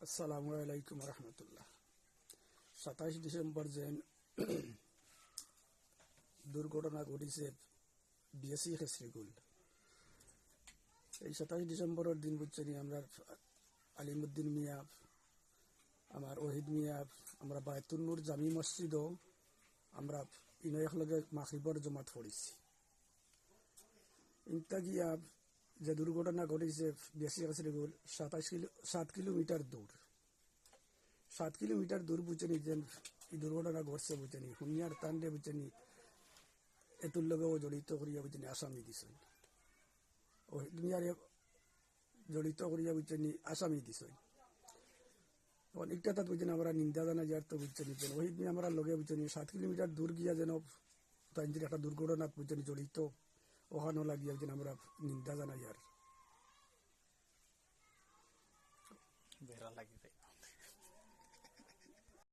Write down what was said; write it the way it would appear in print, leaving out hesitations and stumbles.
আসসালামু আলাইকুম রহমতুল্লাহ। 27 ডিসেম্বর যে দুর্ঘটনা ঘটিছে বিএসি খেসরিগুল, এই 27 ডিসেম্বরের দিন বুঝছেনি আমরা আলিমুদ্দিন মিয়া, আমার ওহিদ মিয়া, আমরা বায়তুন্নুর জামি মসজিদও আমরা একলগে মাগরিবর জমাত পড়েছি। ইনতা গিয়া যে দুর্ঘটনা ঘটেছে বিএসি খেসরিগুল 7 কিলোমিটার দূর, 7 কিলোমিটার দূর বুঝছেনি যে এই দুর্ঘটনা ঘটছে বুঝছেনি হুনিয়ার তান্ডে বুঝছেনি এতুর লগেও জড়িত করিয়া বুঝছেনি আসামি দিছেন, ও দুনিয়ারে জড়িত করিয়া বুঝছেনি আসামি দিছেন। তখন একটা তাত বুঝছেন আমরা নিন্দা জানা যার তো বুঝছেনি যেন ওই দিন আমরা লগে বুঝছেনি 7 কিলোমিটার দূর গিয়া যেন তাই একটা দুর্ঘটনা বুঝছেনি জড়িত ওখানে লাগিয়া যেন আমরা নিন্দা জানাই আর বেড়া লাগি